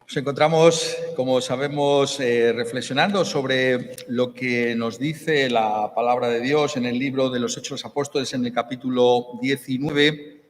Nos encontramos, como sabemos, reflexionando sobre lo que nos dice la palabra de Dios en el libro de los Hechos de los Apóstoles, en el capítulo 19,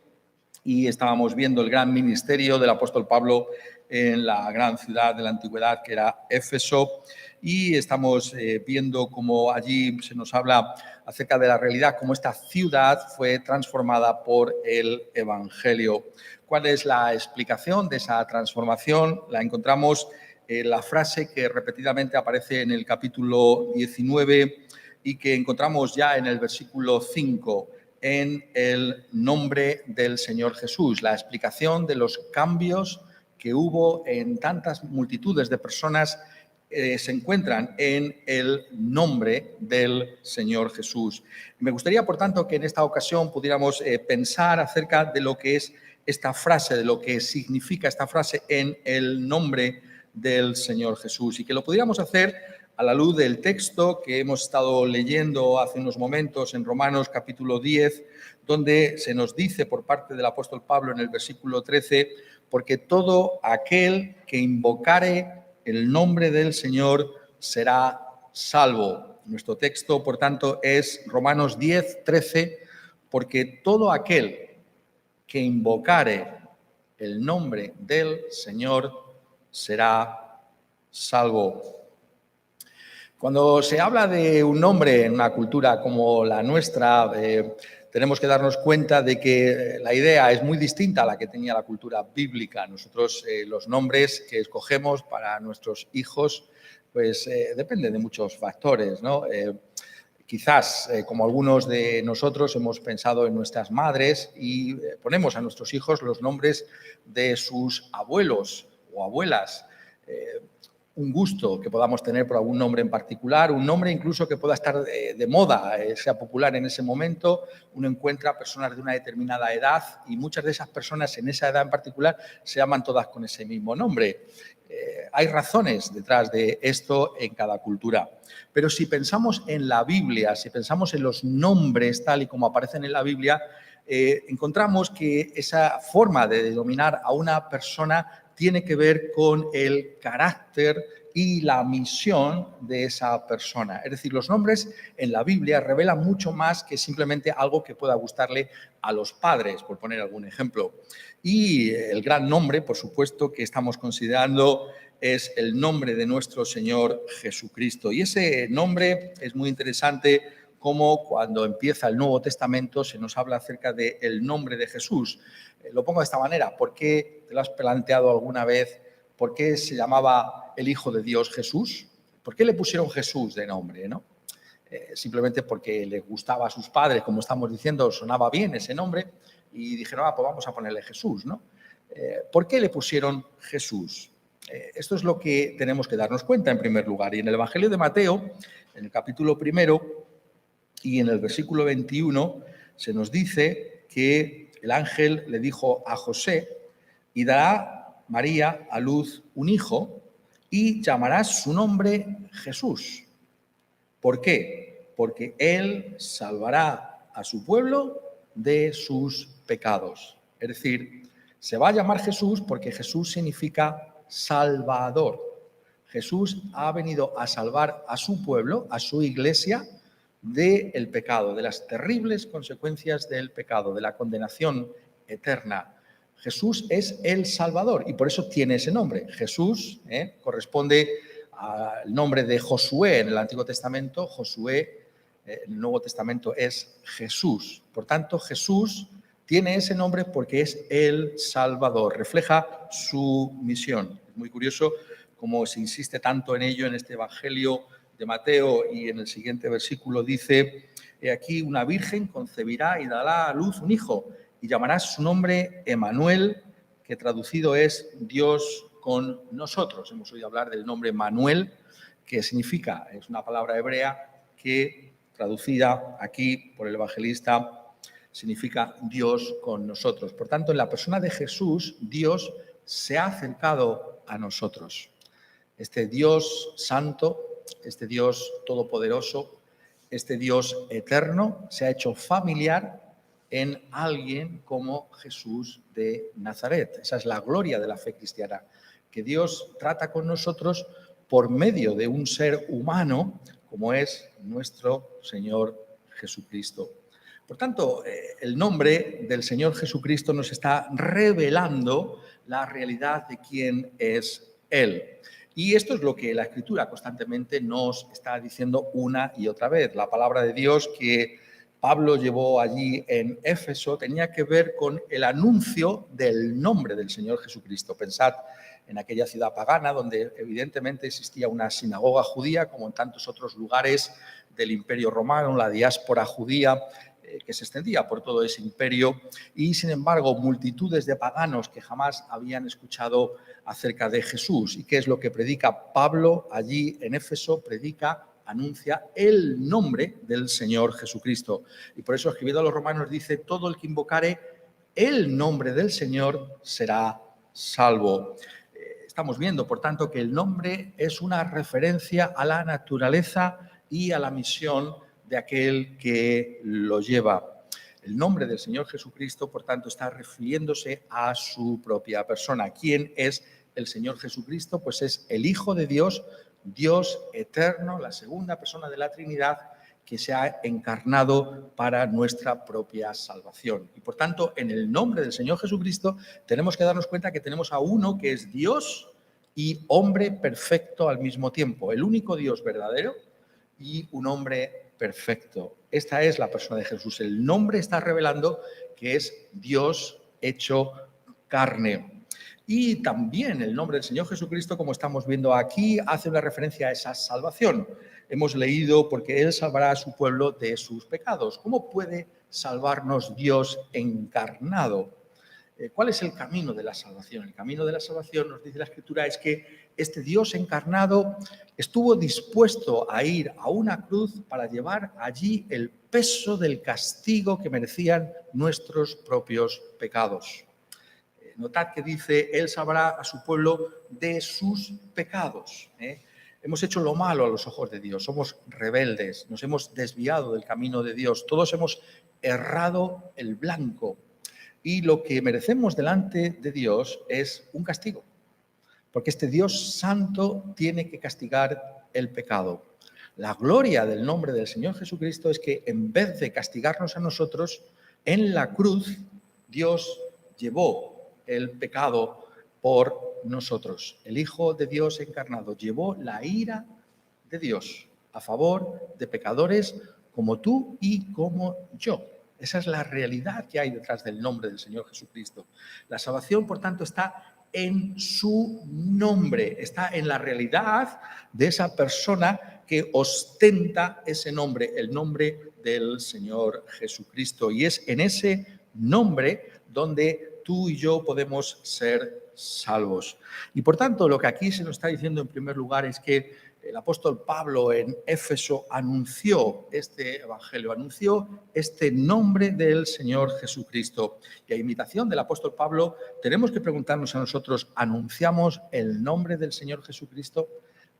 y estábamos viendo el gran ministerio del apóstol Pablo en la gran ciudad de la antigüedad, que era Éfeso, y estamos viendo cómo allí se nos habla acerca de la realidad, cómo esta ciudad fue transformada por el Evangelio. ¿Cuál es la explicación de esa transformación? La encontramos en la frase que repetidamente aparece en el capítulo 19 y que encontramos ya en el versículo 5, en el nombre del Señor Jesús, la explicación de los cambios que hubo en tantas multitudes de personas se encuentran en el nombre del Señor Jesús. Me gustaría, por tanto, que en esta ocasión pudiéramos pensar acerca de lo que es esta frase, de lo que significa esta frase en el nombre del Señor Jesús, y que lo pudiéramos hacer a la luz del texto que hemos estado leyendo hace unos momentos en Romanos capítulo 10, donde se nos dice por parte del apóstol Pablo en el versículo 13, porque todo aquel que invocare el nombre del Señor será salvo. Nuestro texto, por tanto, es Romanos 10, 13, porque todo aquel que invocare el nombre del Señor será salvo. Cuando se habla de un nombre en una cultura como la nuestra, tenemos que darnos cuenta de que la idea es muy distinta a la que tenía la cultura bíblica. Nosotros los nombres que escogemos para nuestros hijos pues dependen de muchos factores, ¿no? Quizás, como algunos de nosotros, hemos pensado en nuestras madres y ponemos a nuestros hijos los nombres de sus abuelos o abuelas. Un gusto que podamos tener por algún nombre en particular, un nombre incluso que pueda estar de moda, sea popular en ese momento. Uno encuentra personas de una determinada edad y muchas de esas personas en esa edad en particular se llaman todas con ese mismo nombre. Hay razones detrás de esto en cada cultura. Pero si pensamos en la Biblia, si pensamos en los nombres tal y como aparecen en la Biblia, encontramos que esa forma de denominar a una persona tiene que ver con el carácter y la misión de esa persona. Es decir, los nombres en la Biblia revelan mucho más que simplemente algo que pueda gustarle a los padres, por poner algún ejemplo. Y el gran nombre, por supuesto, que estamos considerando es el nombre de nuestro Señor Jesucristo. Y ese nombre es muy interesante, como cuando empieza el Nuevo Testamento se nos habla acerca del nombre de Jesús. Lo pongo de esta manera, ¿por qué te lo has planteado alguna vez? ¿Por qué se llamaba el Hijo de Dios Jesús? ¿Por qué le pusieron Jesús de nombre, no? Simplemente porque le gustaba a sus padres, como estamos diciendo, sonaba bien ese nombre, y dijeron, pues vamos a ponerle Jesús, ¿no? ¿Por qué le pusieron Jesús? Esto es lo que tenemos que darnos cuenta en primer lugar. Y en el Evangelio de Mateo, en el capítulo 1 y en el versículo 21, se nos dice que el ángel le dijo a José, y dará María a luz un hijo y llamarás su nombre Jesús. ¿Por qué? Porque él salvará a su pueblo de sus pecados. Es decir, se va a llamar Jesús porque Jesús significa Salvador. Jesús ha venido a salvar a su pueblo, a su iglesia, del pecado, de las terribles consecuencias del pecado, de la condenación eterna. Jesús es el Salvador y por eso tiene ese nombre. Jesús corresponde al nombre de Josué en el Antiguo Testamento. Josué en el Nuevo Testamento es Jesús. Por tanto, Jesús tiene ese nombre porque es el Salvador, refleja su misión. Es muy curioso cómo se insiste tanto en ello en este Evangelio de Mateo, y en el siguiente versículo dice, he aquí una virgen concebirá y dará a luz un hijo y llamarás su nombre Emanuel, que traducido es Dios con nosotros. Hemos oído hablar del nombre Manuel, que significa, es una palabra hebrea que traducida aquí por el evangelista significa Dios con nosotros. Por tanto, en la persona de Jesús, Dios se ha acercado a nosotros. Este Dios santo, este Dios todopoderoso, este Dios eterno se ha hecho familiar en alguien como Jesús de Nazaret. Esa es la gloria de la fe cristiana, que Dios trata con nosotros por medio de un ser humano como es nuestro Señor Jesucristo. Por tanto, el nombre del Señor Jesucristo nos está revelando la realidad de quién es Él. Y esto es lo que la Escritura constantemente nos está diciendo una y otra vez. La palabra de Dios que Pablo llevó allí en Éfeso tenía que ver con el anuncio del nombre del Señor Jesucristo. Pensad en aquella ciudad pagana donde evidentemente existía una sinagoga judía, como en tantos otros lugares del Imperio Romano, la diáspora judía que se extendía por todo ese imperio, y sin embargo multitudes de paganos que jamás habían escuchado acerca de Jesús. ¿Y qué es lo que predica Pablo allí en Éfeso? Anuncia el nombre del Señor Jesucristo. Y por eso, escribiendo a los romanos, dice: todo el que invocare el nombre del Señor será salvo. Estamos viendo, por tanto, que el nombre es una referencia a la naturaleza y a la misión de aquel que lo lleva. El nombre del Señor Jesucristo, por tanto, está refiriéndose a su propia persona. ¿Quién es el Señor Jesucristo? Pues es el Hijo de Dios, Dios eterno, la segunda persona de la Trinidad, que se ha encarnado para nuestra propia salvación. Y por tanto, en el nombre del Señor Jesucristo tenemos que darnos cuenta que tenemos a uno que es Dios y hombre perfecto al mismo tiempo, el único Dios verdadero y un hombre perfecto. Esta es la persona de Jesús. El nombre está revelando que es Dios hecho carne. Y también el nombre del Señor Jesucristo, como estamos viendo aquí, hace una referencia a esa salvación. Hemos leído: porque Él salvará a su pueblo de sus pecados. ¿Cómo puede salvarnos Dios encarnado? ¿Cuál es el camino de la salvación? El camino de la salvación, nos dice la Escritura, es que este Dios encarnado estuvo dispuesto a ir a una cruz para llevar allí el peso del castigo que merecían nuestros propios pecados. Notad que dice: Él salvará a su pueblo de sus pecados. Hemos hecho lo malo a los ojos de Dios, somos rebeldes, nos hemos desviado del camino de Dios, todos hemos errado el blanco. Y lo que merecemos delante de Dios es un castigo, porque este Dios santo tiene que castigar el pecado. La gloria del nombre del Señor Jesucristo es que en vez de castigarnos a nosotros, en la cruz Dios llevó el pecado por nosotros. El Hijo de Dios encarnado llevó la ira de Dios a favor de pecadores como tú y como yo. Esa es la realidad que hay detrás del nombre del Señor Jesucristo. La salvación, por tanto, está en su nombre, está en la realidad de esa persona que ostenta ese nombre, el nombre del Señor Jesucristo. Y es en ese nombre donde tú y yo podemos ser salvos. Y por tanto, lo que aquí se nos está diciendo en primer lugar es que el apóstol Pablo en Éfeso anunció este evangelio, anunció este nombre del Señor Jesucristo. Y a imitación del apóstol Pablo, tenemos que preguntarnos a nosotros: ¿anunciamos el nombre del Señor Jesucristo?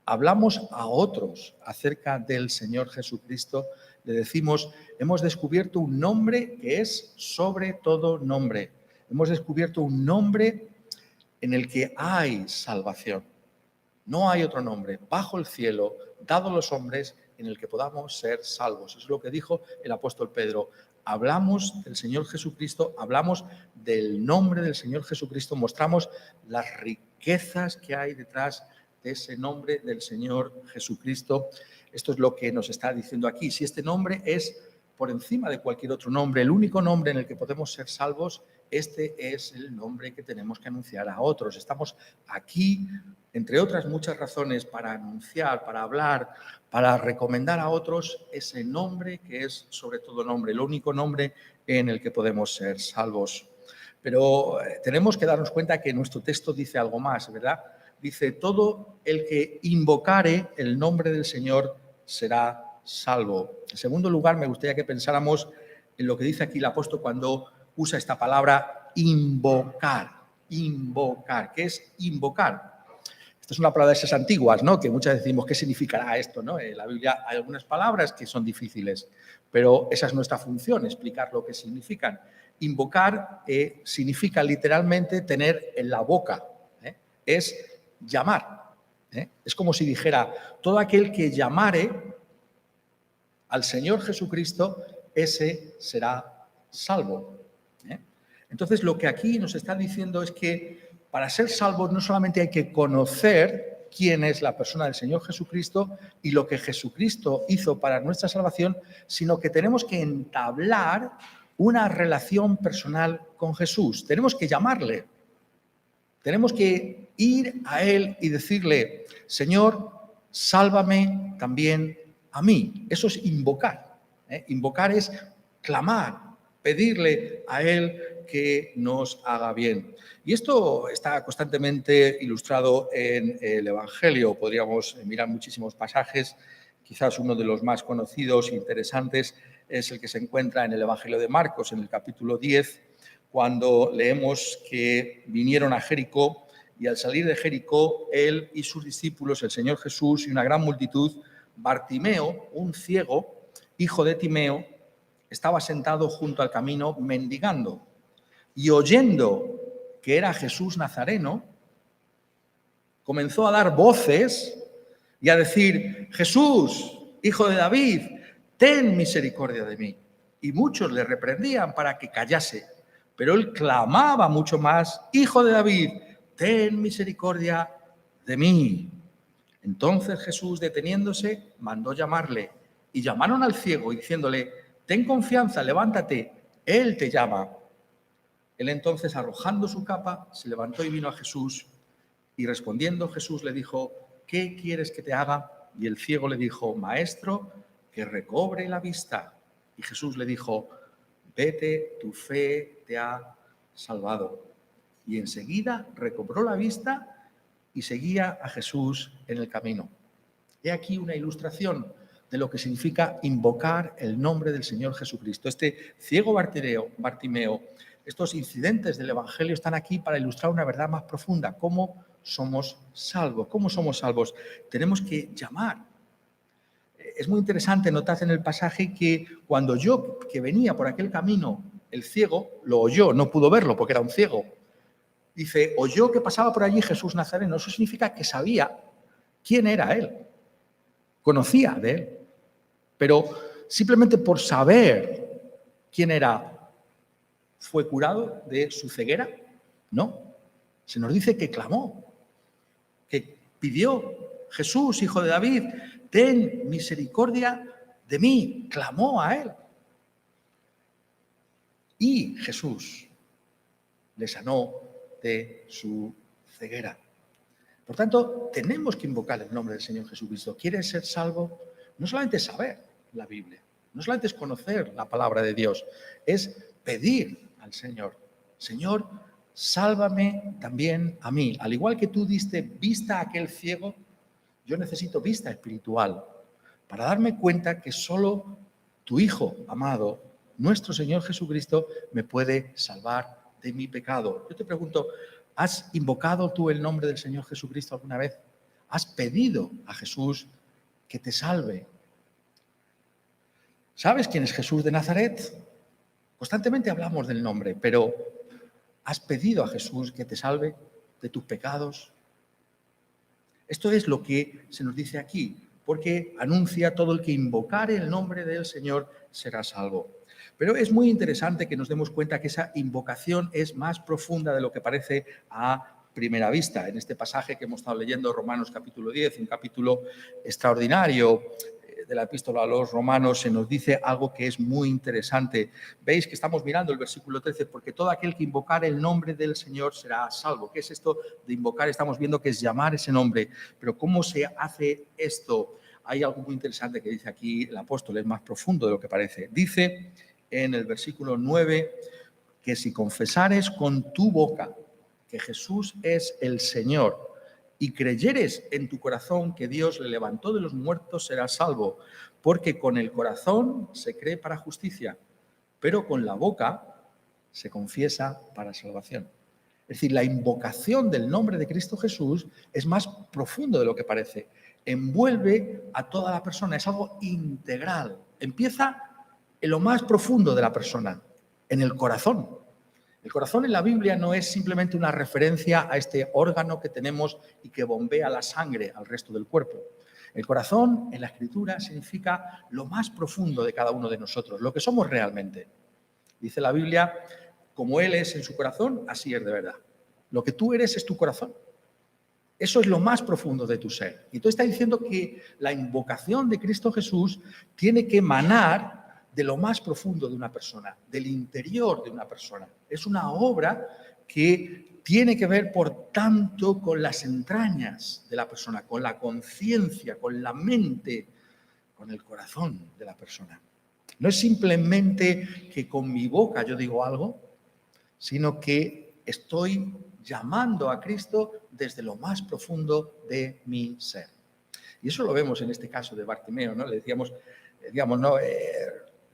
¿Hablamos a otros acerca del Señor Jesucristo? Le decimos: hemos descubierto un nombre que es sobre todo nombre. Hemos descubierto un nombre en el que hay salvación. No hay otro nombre bajo el cielo dado a los hombres en el que podamos ser salvos. Eso es lo que dijo el apóstol Pedro. Hablamos del Señor Jesucristo, hablamos del nombre del Señor Jesucristo, mostramos las riquezas que hay detrás de ese nombre del Señor Jesucristo. Esto es lo que nos está diciendo aquí. Si este nombre es por encima de cualquier otro nombre, el único nombre en el que podemos ser salvos, este es el nombre que tenemos que anunciar a otros. Estamos aquí, entre otras muchas razones, para anunciar, para hablar, para recomendar a otros ese nombre que es sobre todo nombre, el único nombre en el que podemos ser salvos. Pero tenemos que darnos cuenta que nuestro texto dice algo más, ¿verdad? Dice: todo el que invocare el nombre del Señor será salvo. En segundo lugar, me gustaría que pensáramos en lo que dice aquí el apóstol cuando usa esta palabra invocar. Invocar. ¿Qué es invocar? Esta es una palabra de esas antiguas, ¿no? Que muchas veces decimos, ¿qué significará esto, ¿no? En la Biblia hay algunas palabras que son difíciles, pero esa es nuestra función, explicar lo que significan. Invocar significa literalmente tener en la boca, es llamar. Es como si dijera, todo aquel que llamare al Señor Jesucristo, ese será salvo. Entonces, lo que aquí nos está diciendo es que para ser salvos no solamente hay que conocer quién es la persona del Señor Jesucristo y lo que Jesucristo hizo para nuestra salvación, sino que tenemos que entablar una relación personal con Jesús. Tenemos que llamarle. Tenemos que ir a Él y decirle, Señor, sálvame también a mí. Eso es invocar. Invocar es clamar, pedirle a Él que nos haga bien. Y esto está constantemente ilustrado en el Evangelio. Podríamos mirar muchísimos pasajes. Quizás uno de los más conocidos e interesantes es el que se encuentra en el Evangelio de Marcos, en el capítulo 10, cuando leemos que vinieron a Jericó y al salir de Jericó, él y sus discípulos, el Señor Jesús y una gran multitud, Bartimeo, un ciego, hijo de Timeo, estaba sentado junto al camino mendigando y oyendo que era Jesús Nazareno, comenzó a dar voces y a decir, Jesús, hijo de David, ten misericordia de mí. Y muchos le reprendían para que callase. Pero él clamaba mucho más, Hijo de David, ten misericordia de mí. Entonces Jesús, deteniéndose, mandó llamarle. Y llamaron al ciego y diciéndole, ten confianza, levántate, él te llama. Él entonces, arrojando su capa, se levantó y vino a Jesús. Y respondiendo Jesús le dijo, ¿qué quieres que te haga? Y el ciego le dijo, Maestro, que recobre la vista. Y Jesús le dijo, vete, tu fe te ha salvado. Y enseguida recobró la vista y seguía a Jesús en el camino. He aquí una ilustración de lo que significa invocar el nombre del Señor Jesucristo. Este ciego Bartimeo, estos incidentes del Evangelio están aquí para ilustrar una verdad más profunda. ¿Cómo somos salvos? ¿Cómo somos salvos? Tenemos que llamar. Es muy interesante notar en el pasaje que cuando yo, que venía por aquel camino, el ciego lo oyó, no pudo verlo porque era un ciego. Dice, oyó que pasaba por allí Jesús Nazareno. Eso significa que sabía quién era él, conocía de él. Pero simplemente por saber quién era, ¿fue curado de su ceguera? No. Se nos dice que clamó, que pidió, Jesús, hijo de David, ten misericordia de mí. Clamó a él. Y Jesús le sanó de su ceguera. Por tanto, tenemos que invocar el nombre del Señor Jesucristo. ¿Quieres ser salvo? No solamente saber la Biblia, no solamente es conocer la palabra de Dios, es pedir al Señor, Señor, sálvame también a mí. Al igual que tú diste vista a aquel ciego, yo necesito vista espiritual para darme cuenta que solo tu Hijo amado, nuestro Señor Jesucristo, me puede salvar de mi pecado. Yo te pregunto, ¿has invocado tú el nombre del Señor Jesucristo alguna vez? ¿Has pedido a Jesús que te salve? ¿Sabes quién es Jesús de Nazaret? Constantemente hablamos del nombre, pero ¿has pedido a Jesús que te salve de tus pecados? Esto es lo que se nos dice aquí, porque anuncia todo el que invocare el nombre del Señor será salvo. Pero es muy interesante que nos demos cuenta que esa invocación es más profunda de lo que parece a primera vista. En este pasaje que hemos estado leyendo, Romanos capítulo 10, un capítulo extraordinario de la epístola a los romanos, se nos dice algo que es muy interesante. Veis que estamos mirando el versículo 13, porque todo aquel que invocare el nombre del Señor será salvo. ¿Qué es esto de invocar? Estamos viendo que es llamar ese nombre. Pero ¿cómo se hace esto? Hay algo muy interesante que dice aquí el apóstol, es más profundo de lo que parece. Dice en el versículo 9 que si confesares con tu boca que Jesús es el Señor y creyeres en tu corazón que Dios le levantó de los muertos, serás salvo, porque con el corazón se cree para justicia, pero con la boca se confiesa para salvación. Es decir, la invocación del nombre de Cristo Jesús es más profundo de lo que parece. Envuelve a toda la persona, es algo integral. Empieza en lo más profundo de la persona, en el corazón. El corazón en la Biblia no es simplemente una referencia a este órgano que tenemos y que bombea la sangre al resto del cuerpo. El corazón en la Escritura significa lo más profundo de cada uno de nosotros, lo que somos realmente. Dice la Biblia, como Él es en su corazón, así es de verdad. Lo que tú eres es tu corazón. Eso es lo más profundo de tu ser. Y entonces está diciendo que la invocación de Cristo Jesús tiene que emanar de lo más profundo de una persona, del interior de una persona. Es una obra que tiene que ver, por tanto, con las entrañas de la persona, con la conciencia, con la mente, con el corazón de la persona. No es simplemente que con mi boca yo digo algo, sino que estoy llamando a Cristo desde lo más profundo de mi ser. Y eso lo vemos en este caso de Bartimeo, ¿no? Le decíamos, digamos, ¿no?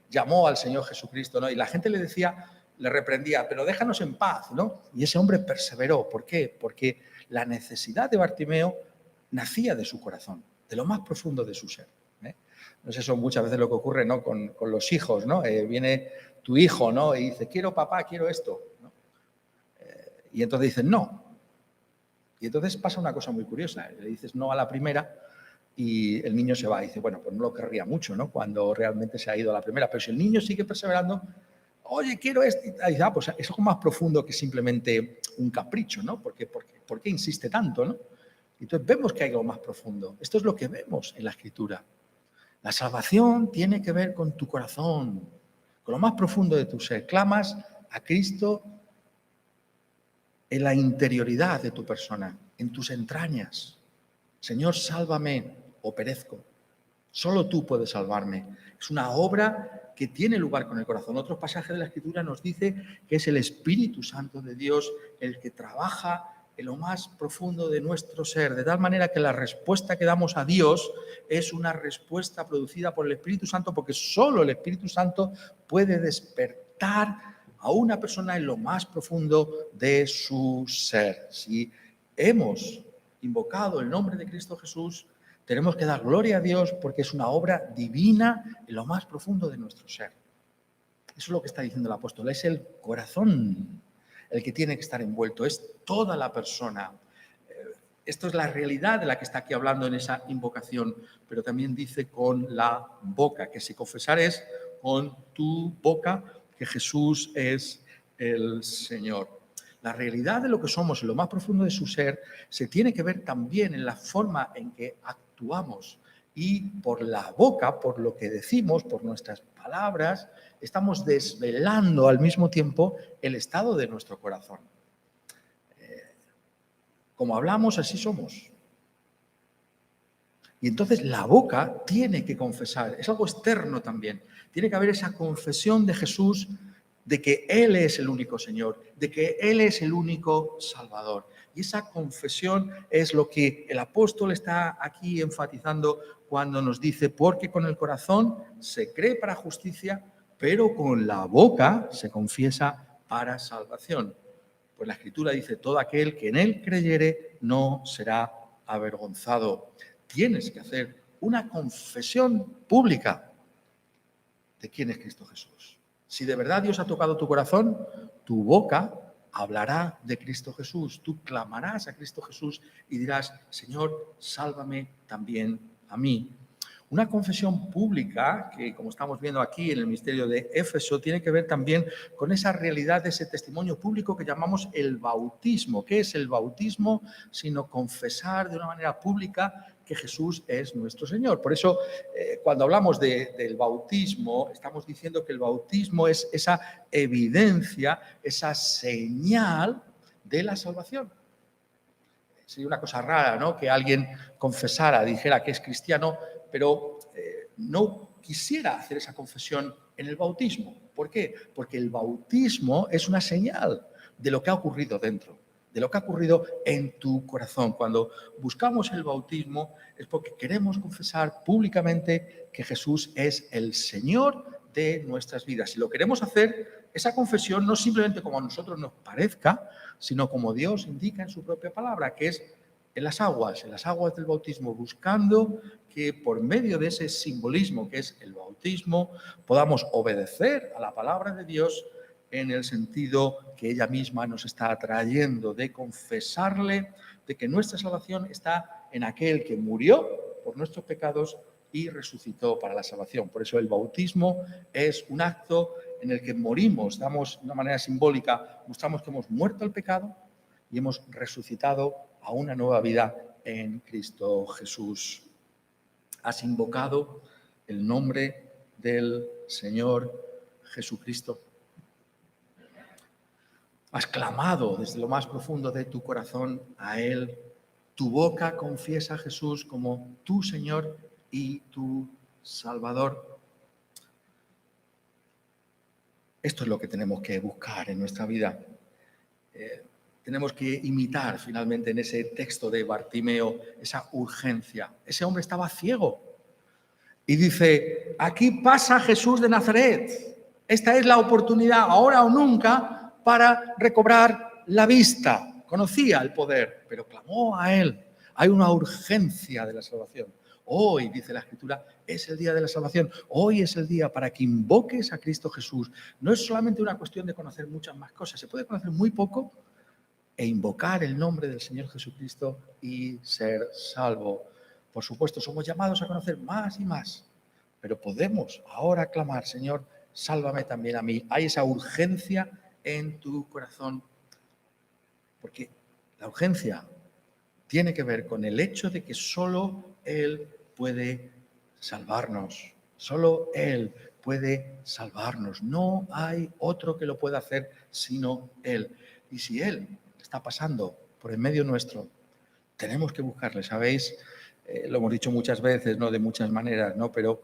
Llamó al Señor Jesucristo, ¿no? Y la gente le decía, le reprendía, pero déjanos en paz, ¿no? Y ese hombre perseveró. ¿Por qué? Porque la necesidad de Bartimeo nacía de su corazón, de lo más profundo de su ser. No sé, eso muchas veces lo que ocurre, ¿no? Con los hijos, ¿no? Viene tu hijo, ¿no? Y dice, quiero papá, quiero esto, ¿no? Y entonces dicen, no. Y entonces pasa una cosa muy curiosa. Le dices no a la primera y el niño se va. Y dice, bueno, pues no lo querría mucho, ¿no? Cuando realmente se ha ido a la primera. Pero si el niño sigue perseverando, oye, quiero esto. Y dice, pues es algo más profundo que simplemente un capricho, ¿no? ¿Por qué insiste tanto, no? Entonces vemos que hay algo más profundo. Esto es lo que vemos en la Escritura. La salvación tiene que ver con tu corazón, con lo más profundo de tu ser. Clamas a Cristo en la interioridad de tu persona, en tus entrañas. Señor, sálvame o perezco. Solo tú puedes salvarme. Es una obra que tiene lugar con el corazón. Otro pasaje de la Escritura nos dice que es el Espíritu Santo de Dios el que trabaja en lo más profundo de nuestro ser, de tal manera que la respuesta que damos a Dios es una respuesta producida por el Espíritu Santo, porque solo el Espíritu Santo puede despertar a una persona en lo más profundo de su ser. Si hemos invocado el nombre de Cristo Jesús, tenemos que dar gloria a Dios porque es una obra divina en lo más profundo de nuestro ser. Eso es lo que está diciendo el apóstol. Es el corazón el que tiene que estar envuelto. Es toda la persona. Esto es la realidad de la que está aquí hablando en esa invocación, pero también dice con la boca, que si confesares con tu boca que Jesús es el Señor. La realidad de lo que somos en lo más profundo de su ser se tiene que ver también en la forma en que actuamos. Y por la boca, por lo que decimos, por nuestras palabras, estamos desvelando al mismo tiempo el estado de nuestro corazón. Como hablamos, así somos. Y entonces la boca tiene que confesar, es algo externo también. Tiene que haber esa confesión de Jesús de que Él es el único Señor, de que Él es el único Salvador. Y esa confesión es lo que el apóstol está aquí enfatizando cuando nos dice, porque con el corazón se cree para justicia, pero con la boca se confiesa para salvación. Pues la Escritura dice, todo aquel que en Él creyere no será avergonzado. Tienes que hacer una confesión pública de quién es Cristo Jesús. Si de verdad Dios ha tocado tu corazón, tu boca hablará de Cristo Jesús. Tú clamarás a Cristo Jesús y dirás, Señor, sálvame también a mí. Una confesión pública, que como estamos viendo aquí en el misterio de Éfeso, tiene que ver también con esa realidad de ese testimonio público que llamamos el bautismo. ¿Qué es el bautismo? Sino confesar de una manera pública que Jesús es nuestro Señor. Por eso, cuando hablamos del bautismo, estamos diciendo que el bautismo es esa evidencia, esa señal de la salvación. Sería una cosa rara, ¿no? Que alguien confesara, dijera que es cristiano, pero no quisiera hacer esa confesión en el bautismo. ¿Por qué? Porque el bautismo es una señal de lo que ha ocurrido dentro, de lo que ha ocurrido en tu corazón. Cuando buscamos el bautismo es porque queremos confesar públicamente que Jesús es el Señor de nuestras vidas. Si lo queremos hacer, esa confesión no simplemente como a nosotros nos parezca, sino como Dios indica en su propia palabra, que es en las aguas del bautismo, buscando que por medio de ese simbolismo que es el bautismo, podamos obedecer a la palabra de Dios en el sentido que ella misma nos está trayendo, de confesarle, de que nuestra salvación está en aquel que murió por nuestros pecados y resucitó para la salvación. Por eso el bautismo es un acto en el que morimos, damos de una manera simbólica, mostramos que hemos muerto al pecado y hemos resucitado a una nueva vida en Cristo Jesús. Has invocado el nombre del Señor Jesucristo. Has clamado desde lo más profundo de tu corazón a Él. Tu boca confiesa a Jesús como tu Señor y tu Salvador. Esto es lo que tenemos que buscar en nuestra vida. Tenemos que imitar finalmente en ese texto de Bartimeo esa urgencia. Ese hombre estaba ciego y dice, aquí pasa Jesús de Nazaret. Esta es la oportunidad, ahora o nunca, para recobrar la vista. Conocía el poder, pero clamó a Él. Hay una urgencia de la salvación. Hoy, dice la Escritura, es el día de la salvación. Hoy es el día para que invoques a Cristo Jesús. No es solamente una cuestión de conocer muchas más cosas. Se puede conocer muy poco e invocar el nombre del Señor Jesucristo y ser salvo. Por supuesto, somos llamados a conocer más y más, pero podemos ahora clamar, Señor, sálvame también a mí. Hay esa urgencia en tu corazón, porque la urgencia tiene que ver con el hecho de que solo Él puede salvarnos. Solo Él puede salvarnos. No hay otro que lo pueda hacer sino Él. Y si Él está pasando por en medio nuestro, tenemos que buscarle, ¿sabéis? Lo hemos dicho muchas veces, ¿no? De muchas maneras, ¿no? Pero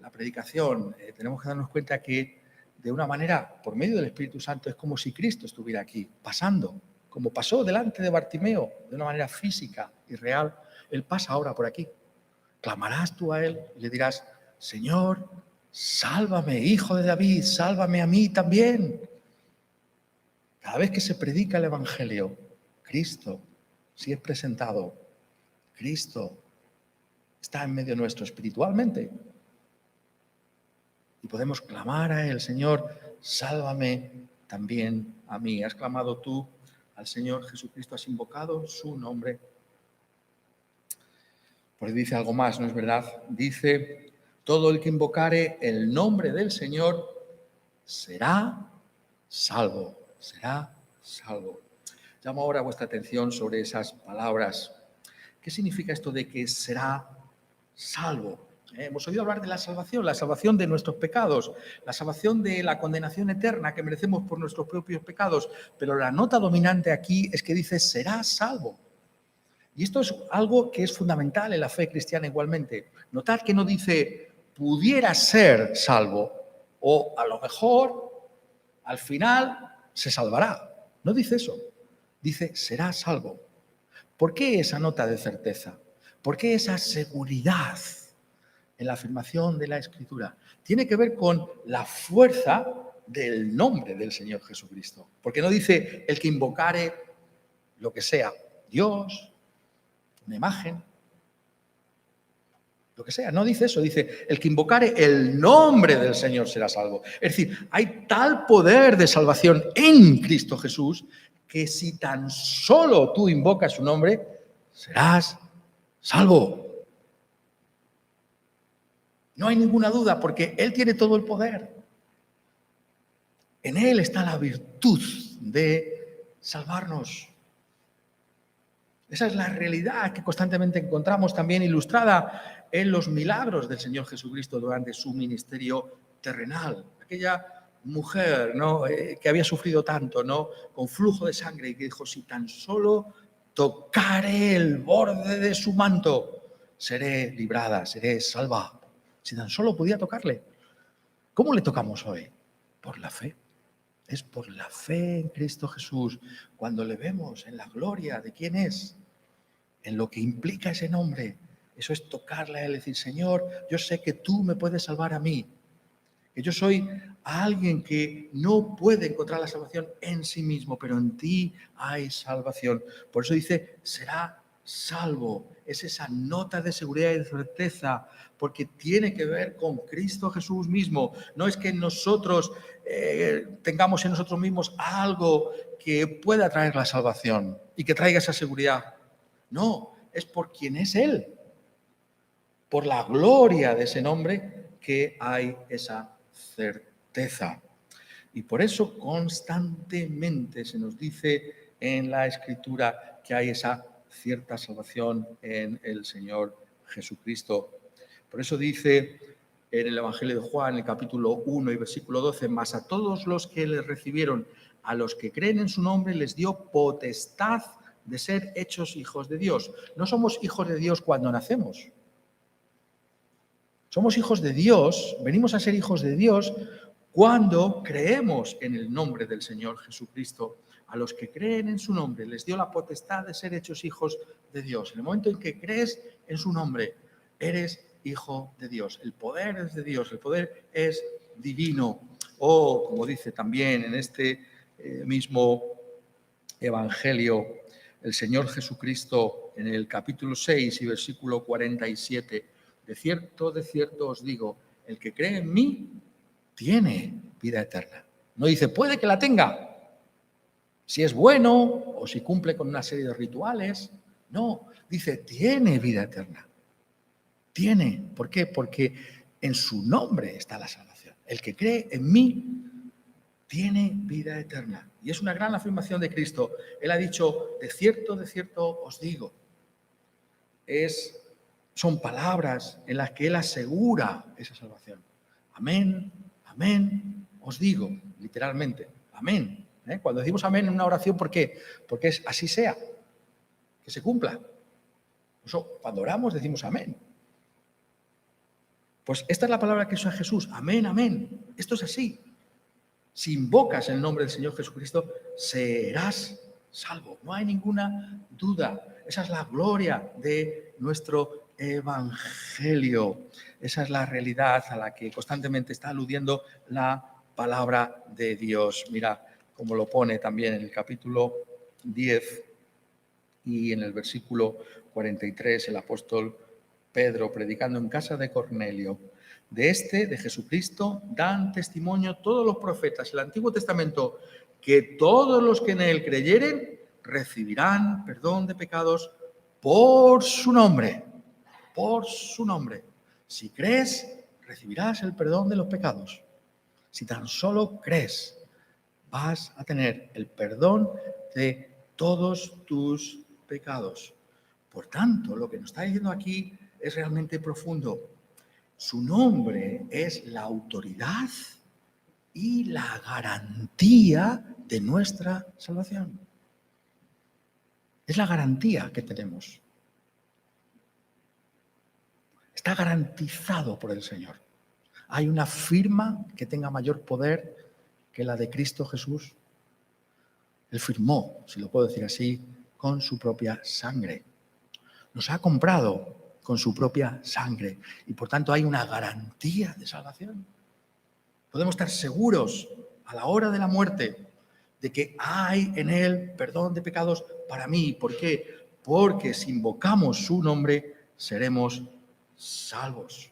la predicación, tenemos que darnos cuenta que de una manera, por medio del Espíritu Santo, es como si Cristo estuviera aquí, pasando, como pasó delante de Bartimeo, de una manera física y real. Él pasa ahora por aquí. Clamarás tú a Él y le dirás, Señor, sálvame, Hijo de David, sálvame a mí también. Cada vez que se predica el Evangelio, Cristo, si es presentado, Cristo está en medio nuestro espiritualmente. Y podemos clamar a Él, Señor, sálvame también a mí. ¿Has clamado tú al Señor Jesucristo? ¿Has invocado su nombre? Pues dice algo más, ¿no es verdad? Dice, todo el que invocare el nombre del Señor será salvo, será salvo. Llamo ahora vuestra atención sobre esas palabras. ¿Qué significa esto de que será salvo? Hemos oído hablar de la salvación de nuestros pecados, la salvación de la condenación eterna que merecemos por nuestros propios pecados, pero la nota dominante aquí es que dice será salvo. Y esto es algo que es fundamental en la fe cristiana igualmente. Notad que no dice pudiera ser salvo o a lo mejor al final se salvará. No dice eso. Dice será salvo. ¿Por qué esa nota de certeza? ¿Por qué esa seguridad en la afirmación de la Escritura? Tiene que ver con la fuerza del nombre del Señor Jesucristo. Porque no dice el que invocare lo que sea, Dios, una imagen, lo que sea. No dice eso, dice el que invocare el nombre del Señor será salvo. Es decir, hay tal poder de salvación en Cristo Jesús que si tan solo tú invocas su nombre, serás salvo. No hay ninguna duda porque Él tiene todo el poder. En Él está la virtud de salvarnos. Esa es la realidad que constantemente encontramos también ilustrada en los milagros del Señor Jesucristo durante su ministerio terrenal. Aquella mujer, ¿no? Que había sufrido tanto, ¿no? Con flujo de sangre y que dijo, si tan solo tocare el borde de su manto, seré librada, seré salva. Si tan solo podía tocarle. ¿Cómo le tocamos hoy? Por la fe. Es por la fe en Cristo Jesús. Cuando le vemos en la gloria de quién es, en lo que implica ese nombre, eso es tocarle a Él y decir, Señor, yo sé que tú me puedes salvar a mí, que yo soy a alguien que no puede encontrar la salvación en sí mismo, pero en ti hay salvación. Por eso dice, será salvo. Es esa nota de seguridad y de certeza, porque tiene que ver con Cristo Jesús mismo. No es que nosotros tengamos en nosotros mismos algo que pueda traer la salvación y que traiga esa seguridad. No, es por quien es Él, por la gloria de ese nombre que hay esa certeza. Y por eso constantemente se nos dice en la Escritura que hay esa cierta salvación en el Señor Jesucristo. Por eso dice en el Evangelio de Juan, en el capítulo 1 y versículo 12, mas a todos los que le recibieron, a los que creen en su nombre, les dio potestad de ser hechos hijos de Dios. No somos hijos de Dios cuando nacemos. Somos hijos de Dios, venimos a ser hijos de Dios cuando creemos en el nombre del Señor Jesucristo. A los que creen en su nombre les dio la potestad de ser hechos hijos de Dios. En el momento en que crees en su nombre, eres hijo de Dios. El poder es de Dios, el poder es divino. O, como dice también en este mismo Evangelio, el Señor Jesucristo en el capítulo 6 y versículo 47, de cierto os digo, el que cree en mí tiene vida eterna. No dice, puede que la tenga, si es bueno o si cumple con una serie de rituales. No, dice, tiene vida eterna. Tiene. ¿Por qué? Porque en su nombre está la salvación. El que cree en mí tiene vida eterna. Y es una gran afirmación de Cristo. Él ha dicho, de cierto os digo. Son palabras en las que Él asegura esa salvación. Amén, amén, os digo, literalmente, amén. Cuando decimos amén en una oración, ¿por qué? Porque es así sea, que se cumpla. Eso, cuando oramos decimos amén. Pues esta es la palabra que usa Jesús, amén, amén. Esto es así. Si invocas el nombre del Señor Jesucristo, serás salvo. No hay ninguna duda. Esa es la gloria de nuestro Evangelio. Esa es la realidad a la que constantemente está aludiendo la palabra de Dios. Mira cómo lo pone también en el capítulo 10 y en el versículo 43 el apóstol Pedro, predicando en casa de Cornelio. De Jesucristo, dan testimonio todos los profetas, el Antiguo Testamento, que todos los que en él creyeren recibirán perdón de pecados por su nombre. Por su nombre. Si crees, recibirás el perdón de los pecados. Si tan solo crees, vas a tener el perdón de todos tus pecados. Por tanto, lo que nos está diciendo aquí es realmente profundo. Su nombre es la autoridad y la garantía de nuestra salvación. Es la garantía que tenemos. Está garantizado por el Señor. ¿Hay una firma que tenga mayor poder que la de Cristo Jesús? Él firmó, si lo puedo decir así, con su propia sangre. Nos ha comprado con su propia sangre y por tanto hay una garantía de salvación. Podemos estar seguros a la hora de la muerte de que hay en Él perdón de pecados para mí. ¿Por qué? Porque si invocamos su nombre seremos salvos.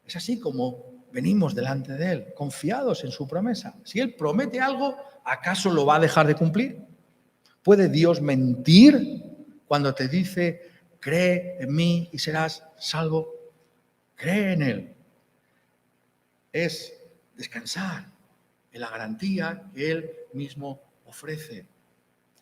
Es así como venimos delante de Él, confiados en su promesa. Si Él promete algo, ¿acaso lo va a dejar de cumplir? ¿Puede Dios mentir cuando te dice, cree en mí y serás salvo? Cree en Él. Es descansar en la garantía que Él mismo ofrece.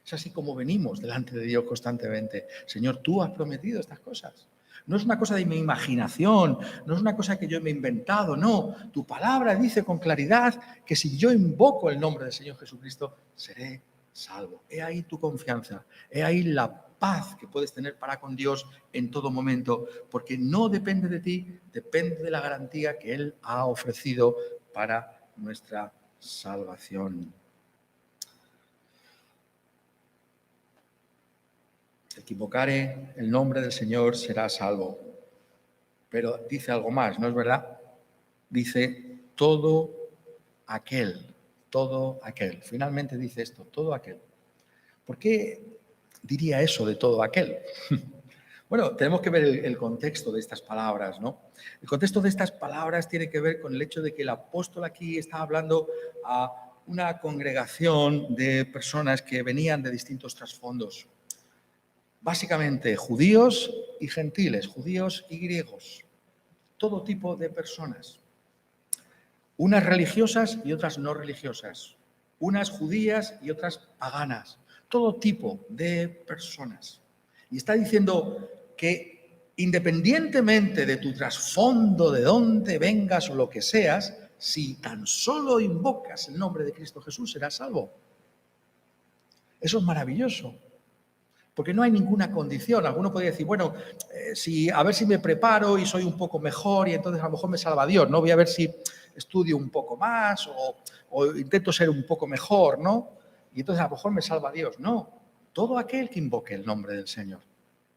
Es así como venimos delante de Dios constantemente. Señor, tú has prometido estas cosas. No es una cosa de mi imaginación, no es una cosa que yo me he inventado, no. Tu palabra dice con claridad que si yo invoco el nombre del Señor Jesucristo, seré salvo. He ahí tu confianza, he ahí la paz que puedes tener para con Dios en todo momento, porque no depende de ti, depende de la garantía que Él ha ofrecido para nuestra salvación. El que invocare el nombre del Señor será salvo. Pero dice algo más, ¿no es verdad? Dice, todo aquel, todo aquel. Finalmente dice esto, todo aquel. ¿Por qué diría eso de todo aquel? Bueno, tenemos que ver el contexto de estas palabras, ¿no? El contexto de estas palabras tiene que ver con el hecho de que el apóstol aquí está hablando a una congregación de personas que venían de distintos trasfondos. Básicamente judíos y gentiles, judíos y griegos, todo tipo de personas. Unas religiosas y otras no religiosas, unas judías y otras paganas, todo tipo de personas. Y está diciendo que independientemente de tu trasfondo, de dónde vengas o lo que seas, si tan solo invocas el nombre de Cristo Jesús, serás salvo. Eso es maravilloso, porque no hay ninguna condición. Alguno podría decir, bueno, a ver si me preparo y soy un poco mejor y entonces a lo mejor me salva Dios, ¿no? Voy a ver si estudio un poco más o intento ser un poco mejor, ¿no? Y entonces a lo mejor me salva Dios. No, todo aquel que invoque el nombre del Señor,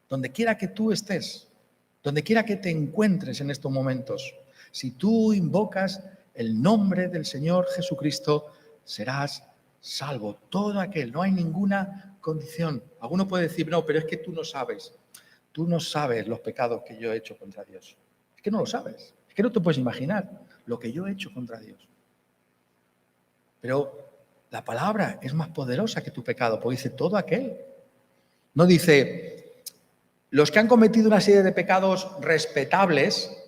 donde quiera que tú estés, donde quiera que te encuentres en estos momentos, si tú invocas el nombre del Señor Jesucristo, serás salvo. Todo aquel, no hay ninguna condición. Alguno puede decir, no, pero es que tú no sabes los pecados que yo he hecho contra Dios. Es que no lo sabes, es que no te puedes imaginar lo que yo he hecho contra Dios. Pero la palabra es más poderosa que tu pecado, porque dice todo aquel. No dice los que han cometido una serie de pecados respetables,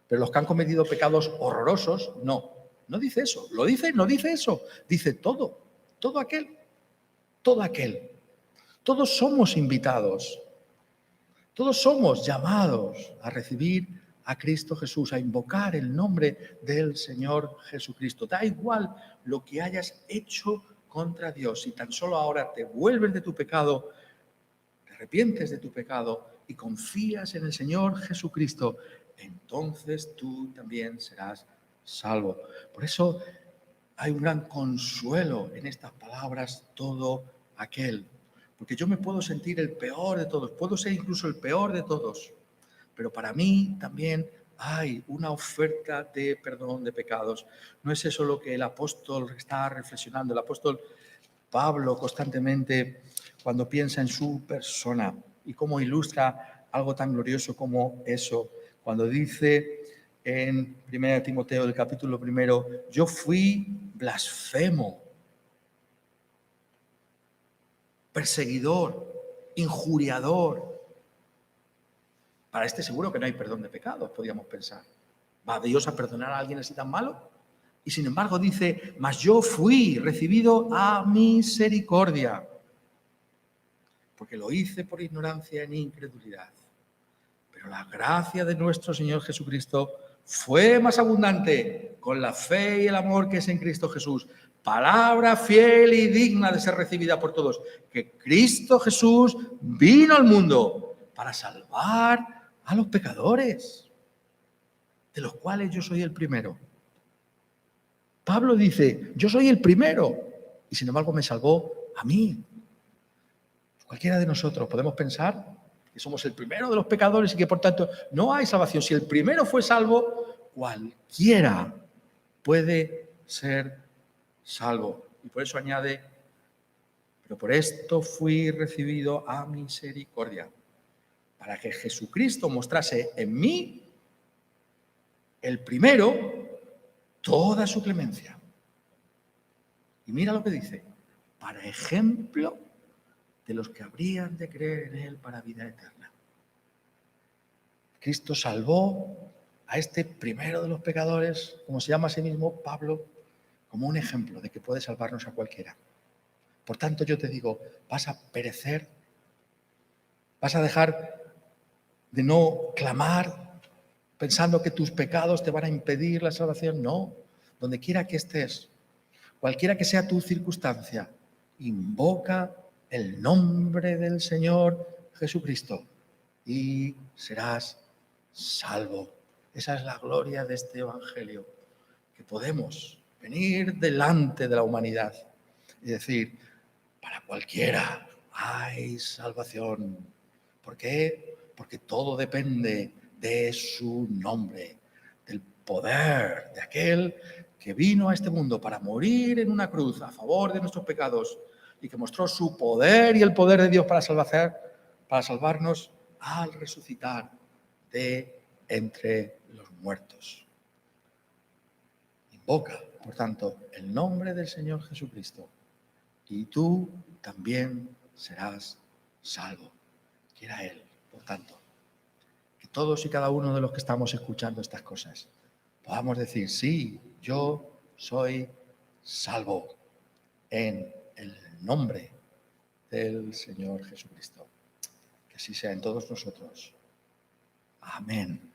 pero los que han cometido pecados horrorosos, no. No dice eso. ¿Lo dice? No dice eso. Dice todo aquel, todo aquel. Todos somos invitados. Todos somos llamados a recibir a Cristo Jesús, a invocar el nombre del Señor Jesucristo. Da igual lo que hayas hecho contra Dios. Si tan solo ahora te vuelves de tu pecado, te arrepientes de tu pecado y confías en el Señor Jesucristo, entonces tú también serás salvo. Por eso hay un gran consuelo en estas palabras, todo aquel. Porque yo me puedo sentir el peor de todos, puedo ser incluso el peor de todos, pero para mí también hay una oferta de perdón de pecados. ¿No es eso lo que el apóstol está reflexionando? El apóstol Pablo constantemente, cuando piensa en su persona y cómo ilustra algo tan glorioso como eso, cuando dice en 1 Timoteo, del capítulo 1, yo fui blasfemo, perseguidor, injuriador. Para este seguro que no hay perdón de pecados, podríamos pensar. ¿Va Dios a perdonar a alguien así tan malo? Y sin embargo dice, mas yo fui recibido a misericordia, porque lo hice por ignorancia en incredulidad. Pero la gracia de nuestro Señor Jesucristo fue más abundante con la fe y el amor que es en Cristo Jesús. Palabra fiel y digna de ser recibida por todos, que Cristo Jesús vino al mundo para salvar a los pecadores, de los cuales yo soy el primero. Pablo dice, yo soy el primero, y sin embargo me salvó a mí. Cualquiera de nosotros podemos pensar que somos el primero de los pecadores y que por tanto no hay salvación. Si el primero fue salvo, cualquiera puede ser salvo. Y por eso añade, pero por esto fui recibido a misericordia, para que Jesucristo mostrase en mí, el primero, toda su clemencia. Y mira lo que dice, para ejemplo de los que habrían de creer en él para vida eterna. Cristo salvó a este primero de los pecadores, como se llama a sí mismo Pablo, como un ejemplo de que puede salvarnos a cualquiera. Por tanto, yo te digo, ¿vas a perecer? ¿Vas a dejar de no clamar pensando que tus pecados te van a impedir la salvación? No, donde quiera que estés, cualquiera que sea tu circunstancia, invoca el nombre del Señor Jesucristo y serás salvo. Esa es la gloria de este Evangelio, que podemos venir delante de la humanidad y decir, para cualquiera hay salvación. ¿Por qué? Porque todo depende de su nombre, del poder de aquel que vino a este mundo para morir en una cruz a favor de nuestros pecados y que mostró su poder y el poder de Dios para salvarnos al resucitar de entre los muertos. Invoca, por tanto, el nombre del Señor Jesucristo y tú también serás salvo. Quiera Él, por tanto, que todos y cada uno de los que estamos escuchando estas cosas podamos decir, sí, yo soy salvo en el nombre del Señor Jesucristo. Que así sea en todos nosotros. Amén.